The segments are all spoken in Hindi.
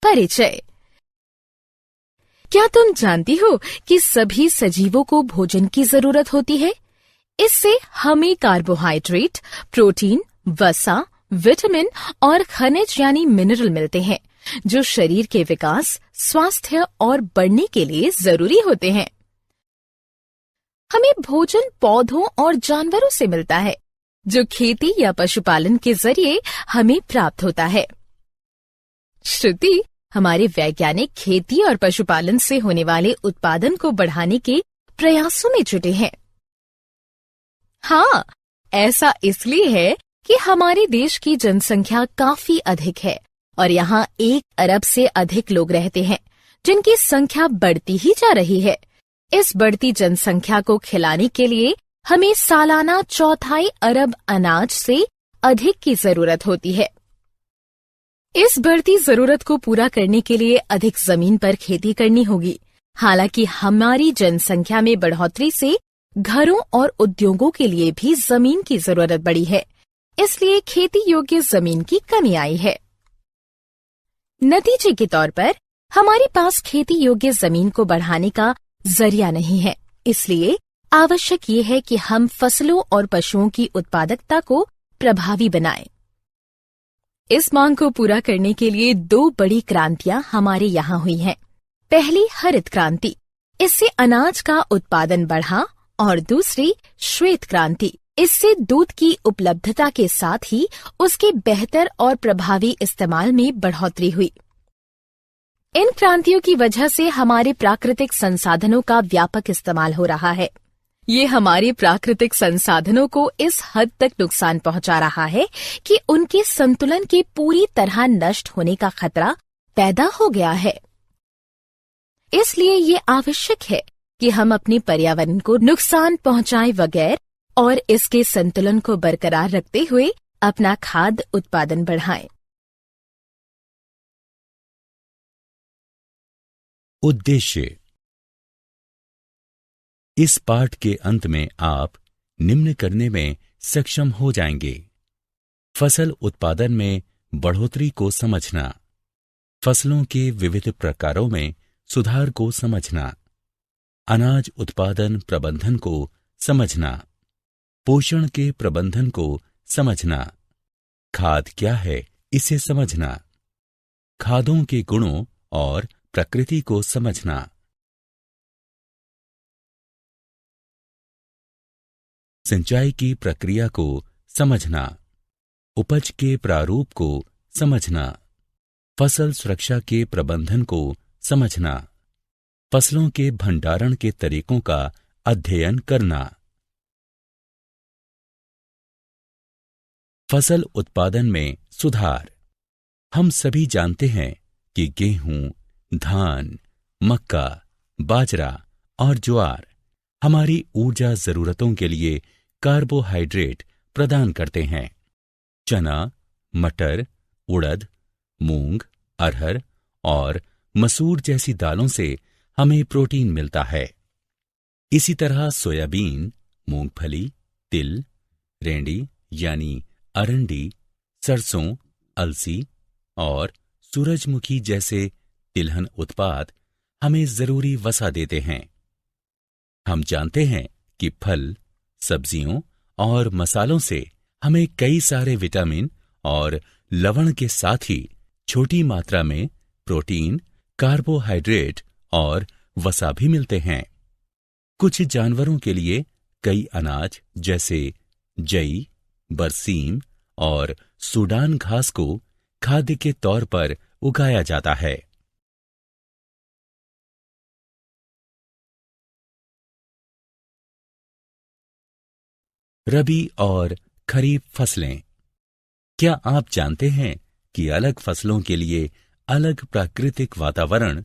परिचय। क्या तुम जानती हो कि सभी सजीवों को भोजन की जरूरत होती है? इससे हमें कार्बोहाइड्रेट, प्रोटीन, वसा, विटामिन और खनिज यानी मिनरल मिलते हैं, जो शरीर के विकास, स्वास्थ्य और बढ़ने के लिए जरूरी होते हैं। हमें भोजन पौधों और जानवरों से मिलता है, जो खेती या पशुपालन के जरिए हमें प्राप्त होता है। श्रुति, हमारे वैज्ञानिक खेती और पशुपालन से होने वाले उत्पादन को बढ़ाने के प्रयासों में जुटे हैं। हाँ, ऐसा इसलिए है कि हमारे देश की जनसंख्या काफी अधिक है और यहाँ 1 अरब से अधिक लोग रहते हैं, जिनकी संख्या बढ़ती ही जा रही है। इस बढ़ती जनसंख्या को खिलाने के लिए हमें सालाना 1/4 अरब अनाज से अधिक की जरूरत होती है। इस बढ़ती जरूरत को पूरा करने के लिए अधिक जमीन पर खेती करनी होगी। हालांकि हमारी जनसंख्या में बढ़ोतरी से घरों और उद्योगों के लिए भी जमीन की जरूरत बढ़ी है, इसलिए खेती योग्य जमीन की कमी आई है। नतीजे के तौर पर हमारे पास खेती योग्य जमीन को बढ़ाने का जरिया नहीं है, इसलिए आवश्यक ये है कि हम फसलों और पशुओं की उत्पादकता को प्रभावी बनाएं। इस मांग को पूरा करने के लिए 2 बड़ी क्रांतियां हमारे यहाँ हुई हैं। पहली हरित क्रांति, इससे अनाज का उत्पादन बढ़ा, और दूसरी श्वेत क्रांति, इससे दूध की उपलब्धता के साथ ही उसके बेहतर और प्रभावी इस्तेमाल में बढ़ोतरी हुई। इन क्रांतियों की वजह से हमारे प्राकृतिक संसाधनों का व्यापक इस्तेमाल हो रहा है। ये हमारे प्राकृतिक संसाधनों को इस हद तक नुकसान पहुंचा रहा है कि उनके संतुलन के पूरी तरह नष्ट होने का खतरा पैदा हो गया है। इसलिए ये आवश्यक है कि हम अपने पर्यावरण को नुकसान पहुंचाए बगैर और इसके संतुलन को बरकरार रखते हुए अपना खाद्य उत्पादन बढ़ाएं। उद्देश्य। इस पाठ के अंत में आप निम्न करने में सक्षम हो जाएंगे: फसल उत्पादन में बढ़ोतरी को समझना, फसलों के विविध प्रकारों में सुधार को समझना, अनाज उत्पादन प्रबंधन को समझना, पोषण के प्रबंधन को समझना, खाद क्या है इसे समझना, खादों के गुणों और प्रकृति को समझना। सिंचाई की प्रक्रिया को समझना, उपज के प्रारूप को समझना, फसल सुरक्षा के प्रबंधन को समझना, फसलों के भंडारण के तरीकों का अध्ययन करना। फसल उत्पादन में सुधार। हम सभी जानते हैं कि गेहूं, धान, मक्का, बाजरा और ज्वार हमारी ऊर्जा जरूरतों के लिए कार्बोहाइड्रेट प्रदान करते हैं। चना, मटर, उड़द, मूंग, अरहर और मसूर जैसी दालों से हमें प्रोटीन मिलता है। इसी तरह सोयाबीन, मूंगफली, तिल, रेंडी यानी अरंडी, सरसों, अलसी और सूरजमुखी जैसे तिलहन उत्पाद हमें जरूरी वसा देते हैं। हम जानते हैं कि फल, सब्जियों और मसालों से हमें कई सारे विटामिन और लवण के साथ ही छोटी मात्रा में प्रोटीन, कार्बोहाइड्रेट और वसा भी मिलते हैं। कुछ जानवरों के लिए कई अनाज जैसे जई, बरसीम और सूडान घास को खाद्य के तौर पर उगाया जाता है। रबी और खरीफ फसलें। क्या आप जानते हैं कि अलग फसलों के लिए अलग प्राकृतिक वातावरण,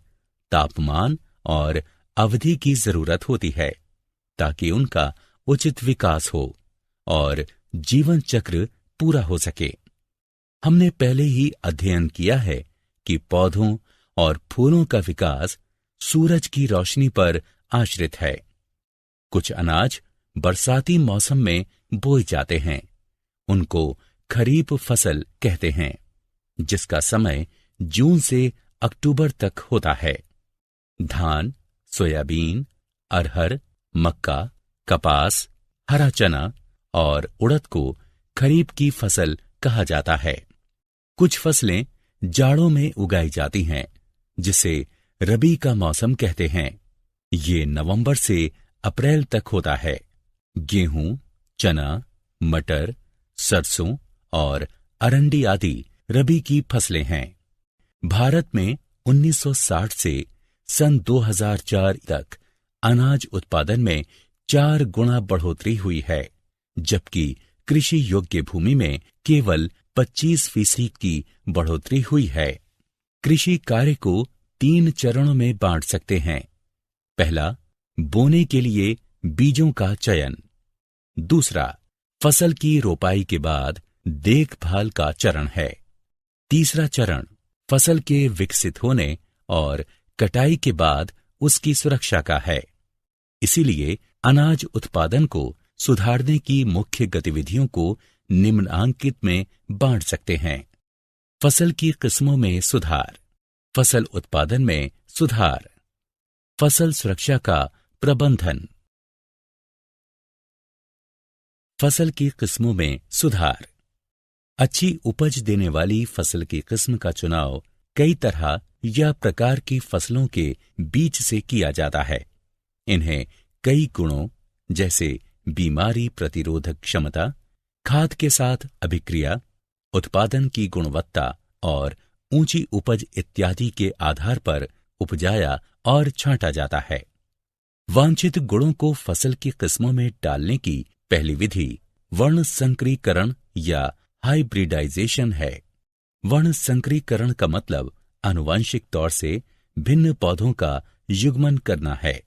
तापमान और अवधि की जरूरत होती है ताकि उनका उचित विकास हो और जीवन चक्र पूरा हो सके। हमने पहले ही अध्ययन किया है कि पौधों और फूलों का विकास सूरज की रोशनी पर आश्रित है। कुछ अनाज बरसाती मौसम में बोए जाते हैं उनको खरीफ फसल कहते हैं, जिसका समय जून से अक्टूबर तक होता है। धान, सोयाबीन, अरहर, मक्का, कपास, हरा चना और उड़द को खरीफ की फसल कहा जाता है। कुछ फसलें जाड़ों में उगाई जाती हैं, जिसे रबी का मौसम कहते हैं। ये नवंबर से अप्रैल तक होता है। गेहूं, चना, मटर, सरसों और अरंडी आदि रबी की फसलें हैं। भारत में 1960 से सन 2004 तक अनाज उत्पादन में 4 गुना बढ़ोतरी हुई है, जबकि कृषि योग्य भूमि में केवल 25% की बढ़ोतरी हुई है। कृषि कार्य को 3 चरणों में बांट सकते हैं। पहला, बोने के लिए बीजों का चयन। दूसरा, फसल की रोपाई के बाद देखभाल का चरण है। तीसरा चरण, फसल के विकसित होने और कटाई के बाद उसकी सुरक्षा का है। इसीलिए अनाज उत्पादन को सुधारने की मुख्य गतिविधियों को निम्नांकित में बांट सकते हैं। फसल की किस्मों में सुधार, फसल उत्पादन में सुधार, फसल सुरक्षा का प्रबंधन। फसल की किस्मों में सुधार। अच्छी उपज देने वाली फसल की किस्म का चुनाव कई तरह या प्रकार की फसलों के बीच से किया जाता है। इन्हें कई गुणों जैसे बीमारी प्रतिरोधक क्षमता, खाद के साथ अभिक्रिया, उत्पादन की गुणवत्ता और ऊंची उपज इत्यादि के आधार पर उपजाया और छांटा जाता है। वांछित गुणों को फसल की किस्मों में डालने की पहली विधि वर्ण संकरीकरण या हाइब्रिडाइजेशन है। वर्ण संकरीकरण का मतलब आनुवंशिक तौर से भिन्न पौधों का युग्मन करना है।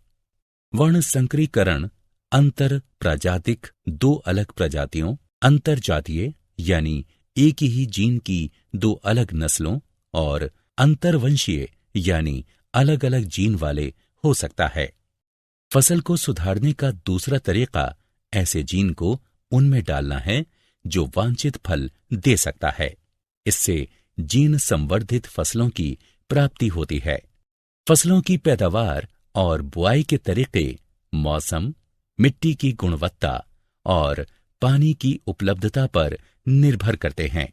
वर्ण संकरीकरण अंतर प्रजातिक 2 अलग प्रजातियों, अंतर जातीय यानी एक ही जीन की 2 अलग नस्लों और अंतरवंशीय यानी अलग अलग जीन वाले हो सकता है। फसल को सुधारने का दूसरा तरीका ऐसे जीन को उनमें डालना है जो वांछित फल दे सकता है। इससे जीन संवर्धित फसलों की प्राप्ति होती है। फसलों की पैदावार और बुआई के तरीके मौसम, मिट्टी की गुणवत्ता और पानी की उपलब्धता पर निर्भर करते हैं।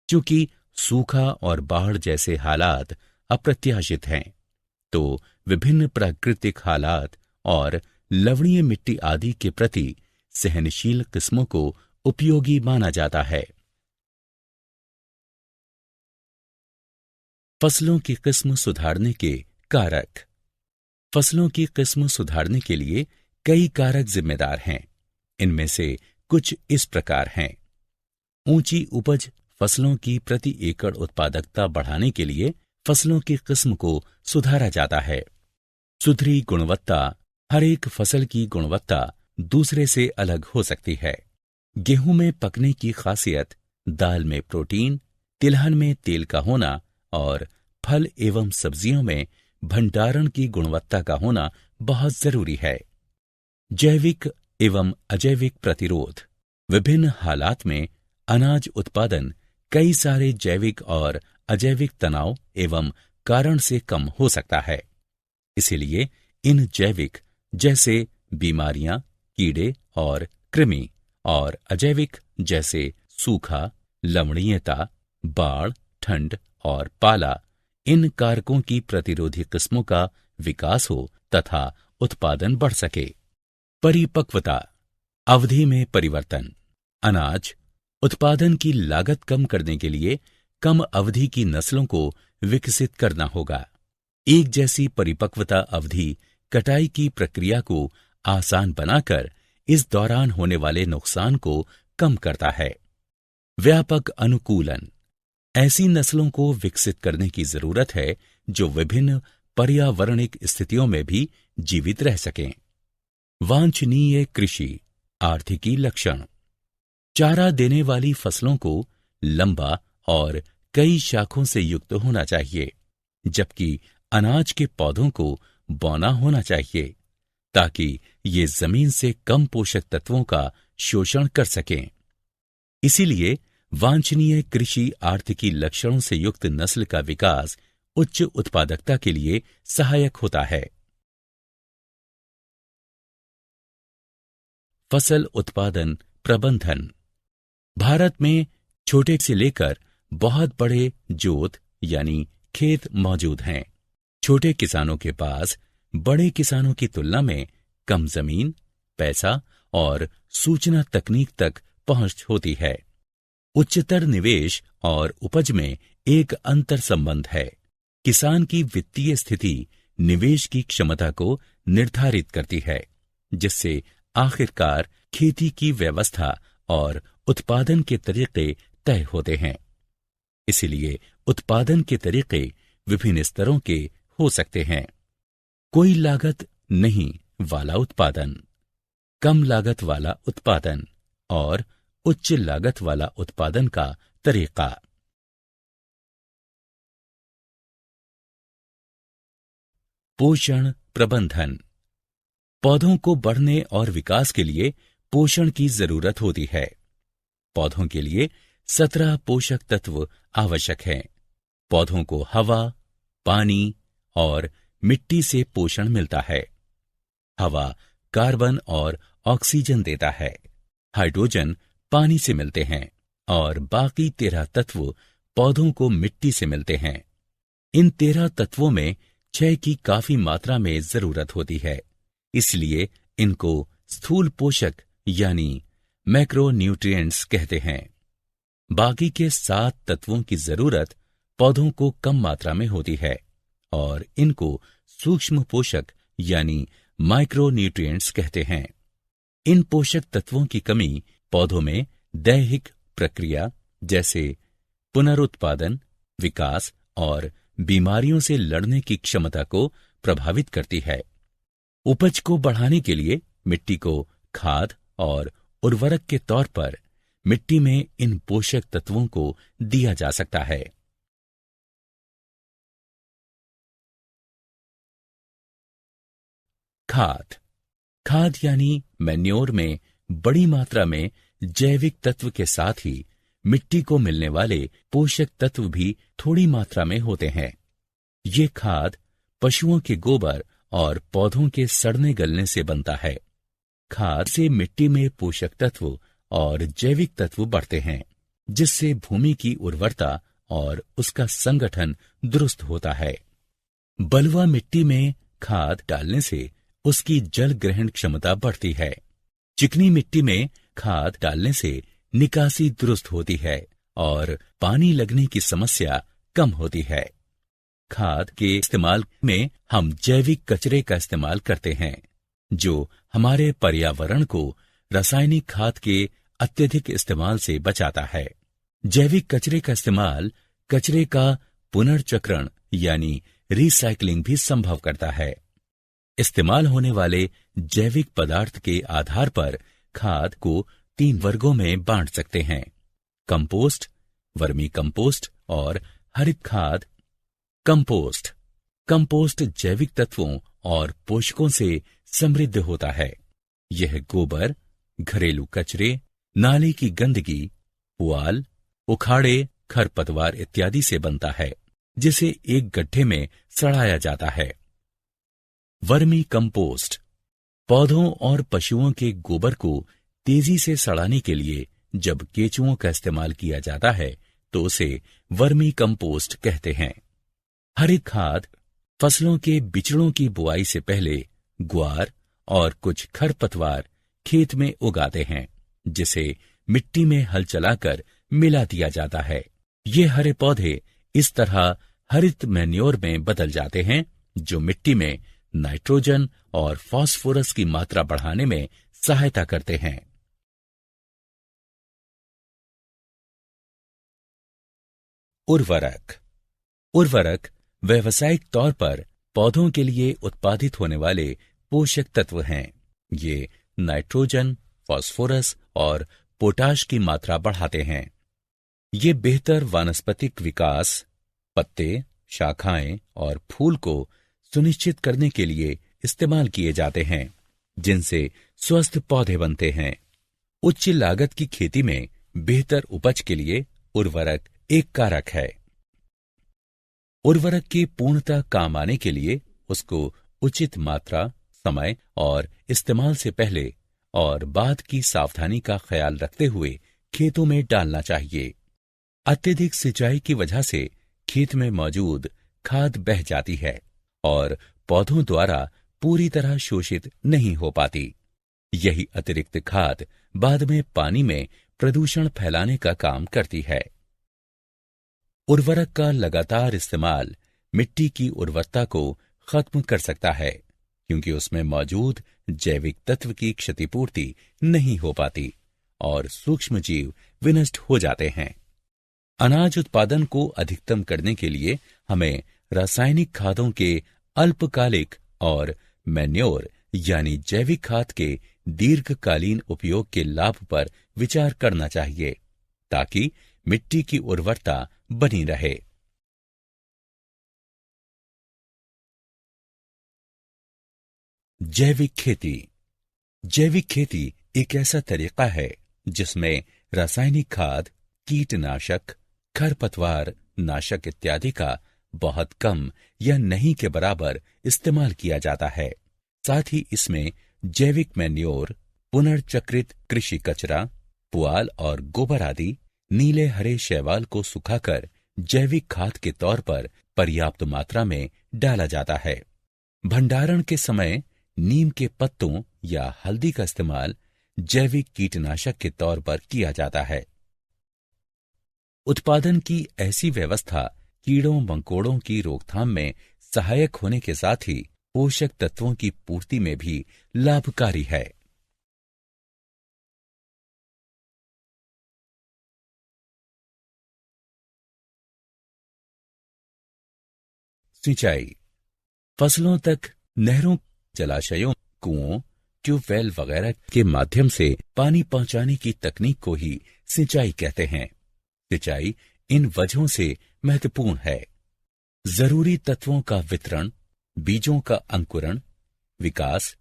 चूंकि सूखा और बाढ़ जैसे हालात अप्रत्याशित हैं, तो विभिन्न प्राकृतिक हालात और लवणीय मिट्टी आदि के प्रति सहनशील किस्मों को उपयोगी माना जाता है। फसलों की किस्म सुधारने के कारक। फसलों की किस्म सुधारने के लिए कई कारक जिम्मेदार हैं। इनमें से कुछ इस प्रकार हैं। ऊंची उपज फसलों की प्रति एकड़ उत्पादकता बढ़ाने के लिए फसलों की किस्म को सुधारा जाता है। सुधरी गुणवत्ता। हर एक फसल की गुणवत्ता दूसरे से अलग हो सकती है। गेहूं में पकने की खासियत, दाल में प्रोटीन, तिलहन में तेल का होना और फल एवं सब्जियों में भंडारण की गुणवत्ता का होना बहुत जरूरी है। जैविक एवं अजैविक प्रतिरोध। विभिन्न हालात में अनाज उत्पादन कई सारे जैविक और अजैविक तनाव एवं कारण से कम हो सकता है। इसीलिए इन जैविक जैसे बीमारियां, कीड़े और कृमि और अजैविक जैसे सूखा, लवणीयता, बाढ़, ठंड और पाला, इन कारकों की प्रतिरोधी किस्मों का विकास हो तथा उत्पादन बढ़ सके। परिपक्वता। अवधि में परिवर्तन। अनाज उत्पादन की लागत कम करने के लिए कम अवधि की नस्लों को विकसित करना होगा। एक जैसी परिपक्वता अवधि कटाई की प्रक्रिया को आसान बनाकर इस दौरान होने वाले नुकसान को कम करता है। व्यापक अनुकूलन। ऐसी नस्लों को विकसित करने की जरूरत है जो विभिन्न पर्यावरणिक स्थितियों में भी जीवित रह सकें। वांछनीय कृषि आर्थिकी लक्षण। चारा देने वाली फसलों को लंबा और कई शाखों से युक्त होना चाहिए, जबकि अनाज के पौधों को बौना होना चाहिए ताकि ये जमीन से कम पोषक तत्वों का शोषण कर सकें। इसीलिए वांछनीय कृषि आर्थिकी लक्षणों से युक्त नस्ल का विकास उच्च उत्पादकता के लिए सहायक होता है। फसल उत्पादन प्रबंधन। भारत में छोटे से लेकर बहुत बड़े जोत यानी खेत मौजूद हैं। छोटे किसानों के पास बड़े किसानों की तुलना में कम जमीन, पैसा और सूचना तकनीक तक पहुंच होती है। उच्चतर निवेश और उपज में एक अंतर संबंध है। किसान की वित्तीय स्थिति निवेश की क्षमता को निर्धारित करती है, जिससे आखिरकार खेती की व्यवस्था और उत्पादन के तरीके तय होते हैं। इसलिए उत्पादन के तरीके विभिन्न स्तरों के हो सकते हैं। कोई लागत नहीं वाला उत्पादन, कम लागत वाला उत्पादन और उच्च लागत वाला उत्पादन का तरीका। पोषण प्रबंधन। पौधों को बढ़ने और विकास के लिए पोषण की जरूरत होती है। पौधों के लिए 17 पोषक तत्व आवश्यक हैं। पौधों को हवा, पानी और मिट्टी से पोषण मिलता है। हवा कार्बन और ऑक्सीजन देता है। हाइड्रोजन पानी से मिलते हैं और बाकी 13 तत्व पौधों को मिट्टी से मिलते हैं। इन 13 तत्वों में क्षय की काफी मात्रा में जरूरत होती है, इसलिए इनको स्थूल पोषक यानी मैक्रोन्यूट्रिएंट्स कहते हैं। बाकी के 7 तत्वों की जरूरत पौधों को कम मात्रा में होती है और इनको सूक्ष्म पोषक यानी माइक्रोन्यूट्रिएंट्स कहते हैं। इन पोषक तत्वों की कमी पौधों में दैहिक प्रक्रिया जैसे पुनरुत्पादन, विकास और बीमारियों से लड़ने की क्षमता को प्रभावित करती है। उपज को बढ़ाने के लिए मिट्टी को खाद और उर्वरक के तौर पर मिट्टी में इन पोषक तत्वों को दिया जा सकता है। खाद यानी मैन्योर में बड़ी मात्रा में जैविक तत्व के साथ ही मिट्टी को मिलने वाले पोषक तत्व भी थोड़ी मात्रा में होते हैं। ये खाद पशुओं के गोबर और पौधों के सड़ने गलने से बनता है। खाद से मिट्टी में पोषक तत्व और जैविक तत्व बढ़ते हैं, जिससे भूमि की उर्वरता और उसका संगठन दुरुस्त होता है। बलुआ मिट्टी में खाद डालने से उसकी जल ग्रहण क्षमता बढ़ती है। चिकनी मिट्टी में खाद डालने से निकासी दुरुस्त होती है और पानी लगने की समस्या कम होती है। खाद के इस्तेमाल में हम जैविक कचरे का इस्तेमाल करते हैं, जो हमारे पर्यावरण को रासायनिक खाद के अत्यधिक इस्तेमाल से बचाता है। जैविक कचरे का इस्तेमाल कचरे का पुनर्चक्रण यानी रिसाइकलिंग भी संभव करता है। इस्तेमाल होने वाले जैविक पदार्थ के आधार पर खाद को 3 वर्गों में बांट सकते हैं: कंपोस्ट, वर्मी कंपोस्ट और हरित खाद। कंपोस्ट जैविक तत्वों और पोषकों से समृद्ध होता है। यह गोबर, घरेलू कचरे, नाले की गंदगी, पुआल, उखाड़े, खरपतवार इत्यादि से बनता है, जिसे एक गड्ढे में सड़ाया जाता है। वर्मी कंपोस्ट पौधों और पशुओं के गोबर को तेजी से सड़ाने के लिए जब केंचुओं का इस्तेमाल किया जाता है तो उसे वर्मी कंपोस्ट कहते हैं। हरित खाद फसलों के बिचड़ों की बुआई से पहले ग्वार और कुछ खरपतवार खेत में उगाते हैं, जिसे मिट्टी में हल चलाकर मिला दिया जाता है। ये हरे पौधे इस तरह हरित मैन्योर में बदल जाते हैं, जो मिट्टी में नाइट्रोजन और फास्फोरस की मात्रा बढ़ाने में सहायता करते हैं। उर्वरक व्यावसायिक तौर पर पौधों के लिए उत्पादित होने वाले पोषक तत्व हैं। ये नाइट्रोजन, फास्फोरस और पोटाश की मात्रा बढ़ाते हैं। ये बेहतर वानस्पतिक विकास, पत्ते, शाखाएं और फूल को सुनिश्चित करने के लिए इस्तेमाल किए जाते हैं, जिनसे स्वस्थ पौधे बनते हैं। उच्च लागत की खेती में बेहतर उपज के लिए उर्वरक एक कारक है। उर्वरक के पूर्णतः काम आने के लिए उसको उचित मात्रा, समय और इस्तेमाल से पहले और बाद की सावधानी का ख्याल रखते हुए खेतों में डालना चाहिए। अत्यधिक सिंचाई की वजह से खेत में मौजूद खाद बह जाती है और पौधों द्वारा पूरी तरह शोषित नहीं हो पाती। यही अतिरिक्त खाद बाद में पानी में प्रदूषण फैलाने का काम करती है। उर्वरक का लगातार इस्तेमाल मिट्टी की उर्वरता को खत्म कर सकता है, क्योंकि उसमें मौजूद जैविक तत्व की क्षतिपूर्ति नहीं हो पाती और सूक्ष्म जीव विनष्ट हो जाते हैं। अनाज उत्पादन को अधिकतम करने के लिए हमें रासायनिक खादों के अल्पकालिक और मैन्योर यानी जैविक खाद के दीर्घकालीन उपयोग के लाभ पर विचार करना चाहिए, ताकि मिट्टी की उर्वरता बनी रहे। जैविक खेती। जैविक खेती एक ऐसा तरीका है जिसमें रासायनिक खाद, कीटनाशक, खरपतवार नाशक इत्यादि का बहुत कम या नहीं के बराबर इस्तेमाल किया जाता है। साथ ही इसमें जैविक मैन्योर, पुनर्चक्रित कृषि कचरा, पुआल और गोबर आदि नीले हरे शैवाल को सुखाकर जैविक खाद के तौर पर पर्याप्त मात्रा में डाला जाता है। भंडारण के समय नीम के पत्तों या हल्दी का इस्तेमाल जैविक कीटनाशक के तौर पर किया जाता है। उत्पादन की ऐसी व्यवस्था कीड़ों मकोड़ों की रोकथाम में सहायक होने के साथ ही पोषक तत्वों की पूर्ति में भी लाभकारी है। सिंचाई। फसलों तक नहरों, जलाशयों, कुओं, ट्यूबवेल वगैरह के माध्यम से पानी पहुंचाने की तकनीक को ही सिंचाई कहते हैं। सिंचाई इन वजहों से महत्वपूर्ण है। जरूरी तत्वों का वितरण, बीजों का अंकुरण, विकास,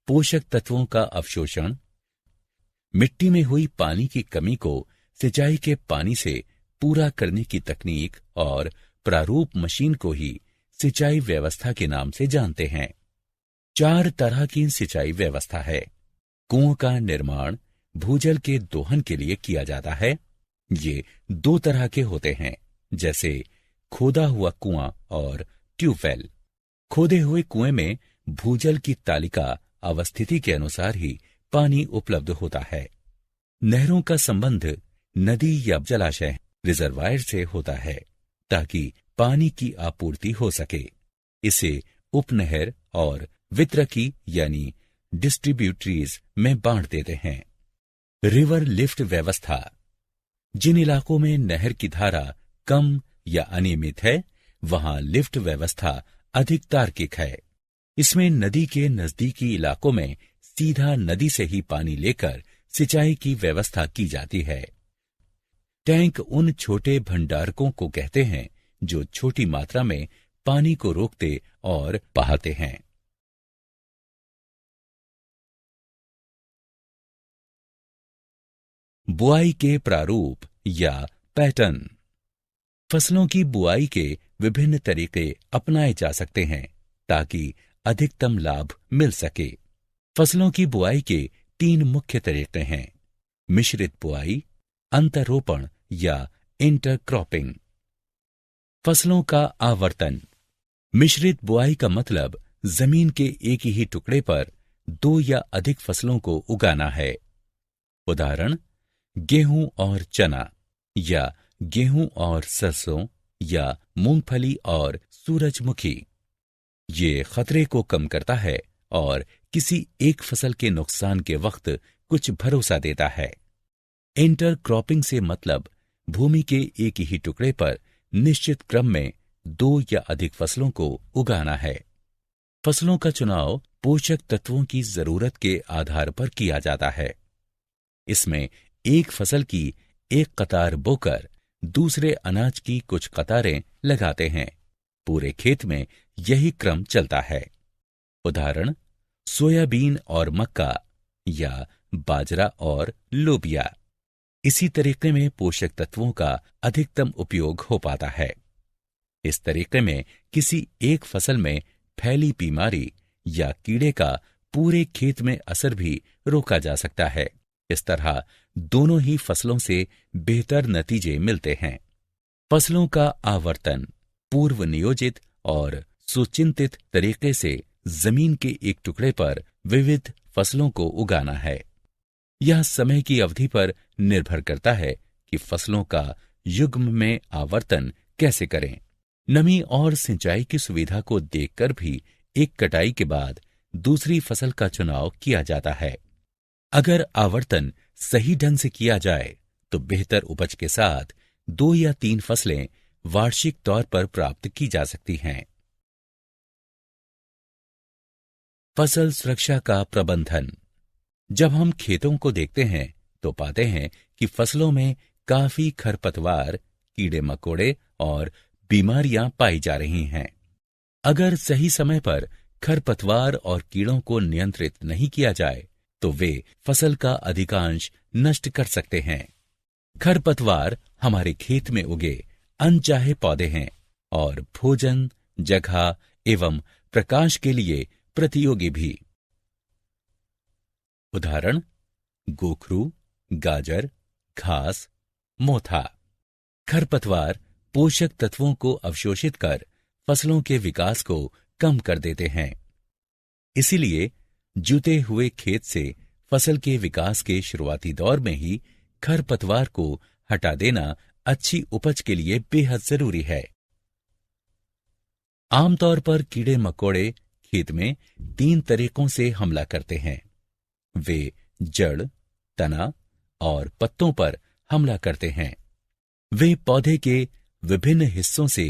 पोषक तत्वों का अवशोषण। मिट्टी में हुई पानी की कमी को सिंचाई के पानी से पूरा करने की तकनीक और प्रारूप मशीन को ही सिंचाई व्यवस्था के नाम से जानते हैं। 4 तरह की सिंचाई व्यवस्था है। कुओं का निर्माण भूजल के दोहन के लिए किया जाता है। ये 2 तरह के होते हैं, जैसे खोदा हुआ कुआं और ट्यूबवेल। खोदे हुए कुएं में भूजल की तालिका अवस्थिति के अनुसार ही पानी उपलब्ध होता है। नहरों का संबंध नदी या जलाशय, रिजर्वायर से होता है, ताकि पानी की आपूर्ति हो सके। इसे उपनहर और वितरकी यानी डिस्ट्रीब्यूटरीज में बांट देते हैं। रिवर लिफ्ट व्यवस्था। जिन इलाकों में नहर की धारा कम या अनियमित है, वहां लिफ्ट व्यवस्था अधिक तार्किक है। इसमें नदी के नजदीकी इलाकों में सीधा नदी से ही पानी लेकर सिंचाई की व्यवस्था की जाती है। टैंक उन छोटे भंडारकों को कहते हैं जो छोटी मात्रा में पानी को रोकते और बहाते हैं। बुआई के प्रारूप या पैटर्न। फसलों की बुआई के विभिन्न तरीके अपनाए जा सकते हैं ताकि अधिकतम लाभ मिल सके। फसलों की बुआई के 3 मुख्य तरीके हैं: मिश्रित बुआई, अंतरोपण या इंटरक्रॉपिंग। फसलों का आवर्तन। मिश्रित बुआई का मतलब जमीन के एक ही टुकड़े पर 2 या अधिक फसलों को उगाना है। उदाहरण, गेहूं और चना, या गेहूं और सरसों, या मूंगफली और सूरजमुखी। ये खतरे को कम करता है और किसी एक फसल के नुकसान के वक्त कुछ भरोसा देता है। इंटरक्रॉपिंग से मतलब भूमि के एक ही टुकड़े पर निश्चित क्रम में 2 या अधिक फसलों को उगाना है। फसलों का चुनाव पोषक तत्वों की जरूरत के आधार पर किया जाता है। इसमें एक फसल की एक कतार बोकर दूसरे अनाज की कुछ कतारें लगाते हैं। पूरे खेत में यही क्रम चलता है। उदाहरण, सोयाबीन और मक्का, या बाजरा और लोबिया। इसी तरीके में पोषक तत्वों का अधिकतम उपयोग हो पाता है। इस तरीके में किसी एक फसल में फैली बीमारी या कीड़े का पूरे खेत में असर भी रोका जा सकता है। इस तरह दोनों ही फसलों से बेहतर नतीजे मिलते हैं। फसलों का आवर्तन पूर्व नियोजित और सुचिंतित तरीके से जमीन के एक टुकड़े पर विविध फसलों को उगाना है। यह समय की अवधि पर निर्भर करता है कि फसलों का युग्म में आवर्तन कैसे करें। नमी और सिंचाई की सुविधा को देखकर भी एक कटाई के बाद दूसरी फसल का चुनाव किया जाता है। अगर आवर्तन सही ढंग से किया जाए तो बेहतर उपज के साथ 2 या 3 फसलें वार्षिक तौर पर प्राप्त की जा सकती हैं। फसल सुरक्षा का प्रबंधन। जब हम खेतों को देखते हैं तो पाते हैं कि फसलों में काफी खरपतवार, कीड़े मकोड़े और बीमारियां पाई जा रही हैं। अगर सही समय पर खरपतवार और कीड़ों को नियंत्रित नहीं किया जाए तो वे फसल का अधिकांश नष्ट कर सकते हैं। खरपतवार हमारे खेत में उगे अनचाहे पौधे हैं और भोजन, जगह एवं प्रकाश के लिए प्रतियोगी भी। उदाहरण: गोखरू, गाजर, घास, मोथा। खरपतवार पोषक तत्वों को अवशोषित कर फसलों के विकास को कम कर देते हैं। इसीलिए जुते हुए खेत से फसल के विकास के शुरुआती दौर में ही खरपतवार को हटा देना अच्छी उपज के लिए बेहद जरूरी है। आमतौर पर कीड़े मकोड़े खेत में 3 तरीकों से हमला करते हैं। वे जड़, तना और पत्तों पर हमला करते हैं। वे पौधे के विभिन्न हिस्सों से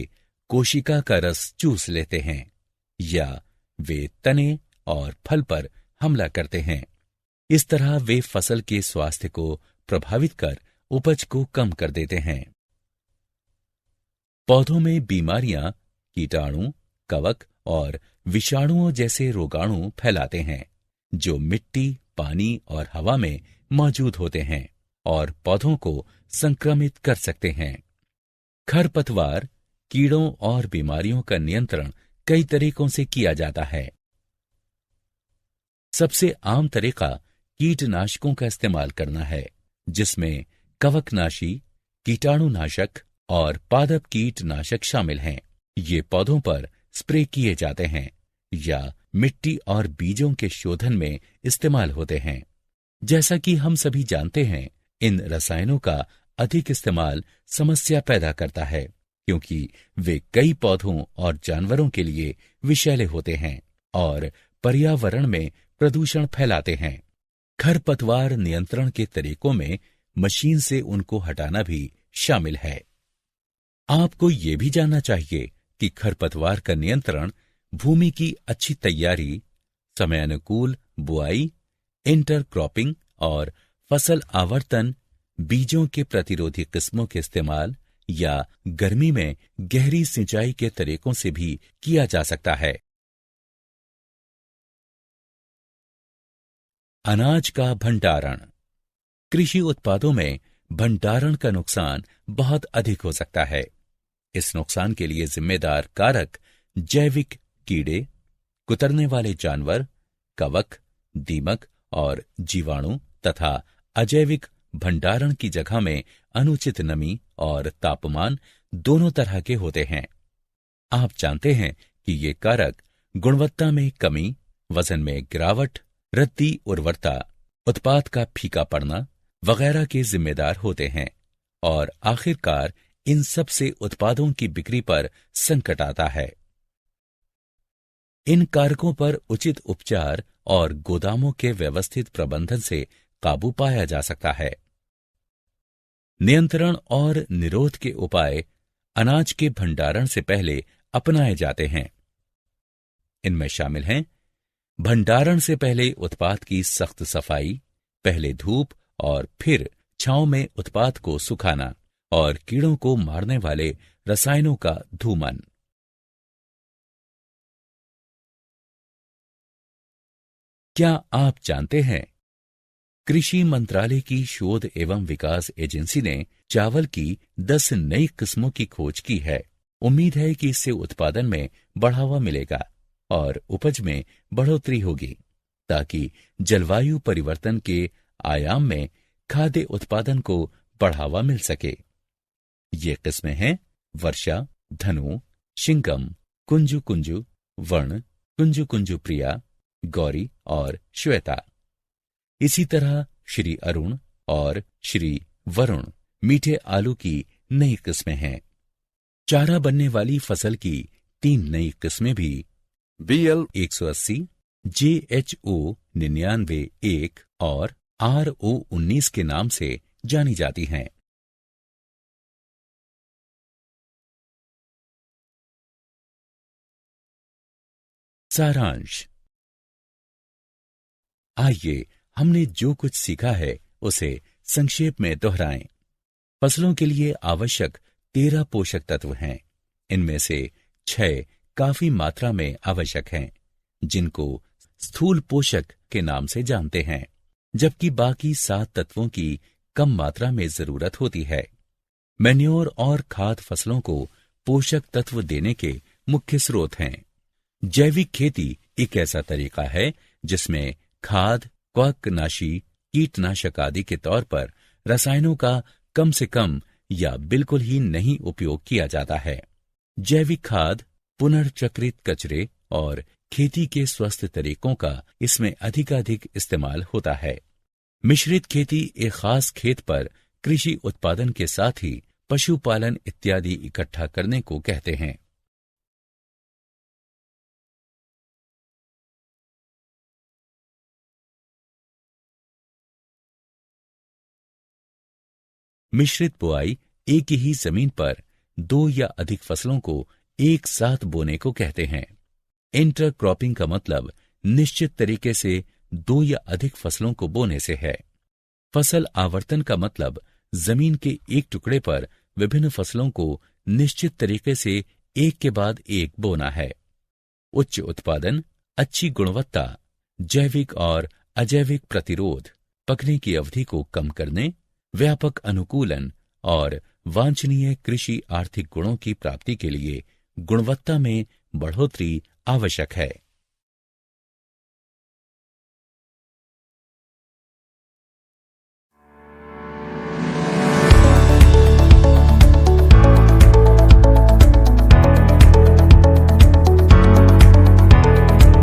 कोशिका का रस चूस लेते हैं या वे तने और फल पर हमला करते हैं। इस तरह वे फसल के स्वास्थ्य को प्रभावित कर उपज को कम कर देते हैं। पौधों में बीमारियां कीटाणु, कवक और विषाणुओं जैसे रोगाणु फैलाते हैं जो मिट्टी, पानी और हवा में मौजूद होते हैं और पौधों को संक्रमित कर सकते हैं। खरपतवार, कीड़ों और बीमारियों का नियंत्रण कई तरीकों से किया जाता है। सबसे आम तरीका कीटनाशकों का इस्तेमाल करना है, जिसमें कवकनाशी, कीटाणुनाशक और पादप कीटनाशक शामिल हैं। ये पौधों पर स्प्रे किए जाते हैं या मिट्टी और बीजों के शोधन में इस्तेमाल होते हैं। जैसा कि हम सभी जानते हैं, इन रसायनों का अधिक इस्तेमाल समस्या पैदा करता है क्योंकि वे कई पौधों और जानवरों के लिए विषैले होते हैं और पर्यावरण में प्रदूषण फैलाते हैं। खरपतवार नियंत्रण के तरीकों में मशीन से उनको हटाना भी शामिल है। आपको ये भी जानना चाहिए कि खरपतवार का नियंत्रण भूमि की अच्छी तैयारी, समयानुकूल बुआई, इंटरक्रॉपिंग और फसल आवर्तन, बीजों के प्रतिरोधी किस्मों के इस्तेमाल या गर्मी में गहरी सिंचाई के तरीकों से भी किया जा सकता है। अनाज का भंडारण। कृषि उत्पादों में भंडारण का नुकसान बहुत अधिक हो सकता है। इस नुकसान के लिए जिम्मेदार कारक जैविक कीड़े, कुतरने वाले जानवर, कवक, दीमक और जीवाणु तथा अजैविक भंडारण की जगह में अनुचित नमी और तापमान दोनों तरह के होते हैं। आप जानते हैं कि ये कारक गुणवत्ता में कमी, वजन में गिरावट, रद्दी उर्वरता, उत्पाद का फीका पड़ना वगैरह के जिम्मेदार होते हैं और आखिरकार इन सब से उत्पादों की बिक्री पर संकट आता है। इन कारकों पर उचित उपचार और गोदामों के व्यवस्थित प्रबंधन से काबू पाया जा सकता है। नियंत्रण और निरोध के उपाय अनाज के भंडारण से पहले अपनाए जाते हैं। इनमें शामिल हैं भंडारण से पहले उत्पाद की सख्त सफाई, पहले धूप और फिर छांव में उत्पाद को सुखाना और कीड़ों को मारने वाले रसायनों का धूमन। क्या आप जानते हैं कृषि मंत्रालय की शोध एवं विकास एजेंसी ने चावल की 10 नई किस्मों की खोज की है। उम्मीद है कि इससे उत्पादन में बढ़ावा मिलेगा और उपज में बढ़ोतरी होगी, ताकि जलवायु परिवर्तन के आयाम में खाद्य उत्पादन को बढ़ावा मिल सके। ये किस्में हैं वर्षा, धनु, शिंगम, कुंजु कुंजु, वर्ण, कुंजु कुंजु प्रिया, गौरी और श्वेता। इसी तरह श्री अरुण और श्री वरुण मीठे आलू की नई किस्में हैं। चारा बनने वाली फसल की 3 नई किस्में भी BL 180, JHO 99-1 और RO 19 के नाम से जानी जाती हैं। सारांश। आइए हमने जो कुछ सीखा है उसे संक्षेप में दोहराएं। फसलों के लिए आवश्यक 13 पोषक तत्व हैं। इनमें से 6 काफी मात्रा में आवश्यक हैं, जिनको स्थूल पोषक के नाम से जानते हैं, जबकि बाकी 7 तत्वों की कम मात्रा में जरूरत होती है। मैन्योर और खाद फसलों को पोषक तत्व देने के मुख्य स्रोत हैं। जैविक खेती एक ऐसा तरीका है जिसमें खाद, कवकनाशी, कीटनाशक आदि के तौर पर रसायनों का कम से कम या बिल्कुल ही नहीं उपयोग किया जाता है। जैविक खाद, पुनर्चक्रित कचरे और खेती के स्वस्थ तरीकों का इसमें अधिकाधिक इस्तेमाल होता है। मिश्रित खेती एक खास खेत पर कृषि उत्पादन के साथ ही पशुपालन इत्यादि इकट्ठा करने को कहते हैं। मिश्रित बुआई एक ही जमीन पर 2 या अधिक फसलों को एक साथ बोने को कहते हैं। इंटरक्रॉपिंग का मतलब निश्चित तरीके से 2 या अधिक फसलों को बोने से है। फसल आवर्तन का मतलब जमीन के एक टुकड़े पर विभिन्न फसलों को निश्चित तरीके से एक के बाद एक बोना है। उच्च उत्पादन, अच्छी गुणवत्ता, जैविक और अजैविक प्रतिरोध, पकने की अवधि को कम करने, व्यापक अनुकूलन और वांछनीय कृषि आर्थिक गुणों की प्राप्ति के लिए गुणवत्ता में बढ़ोतरी आवश्यक है।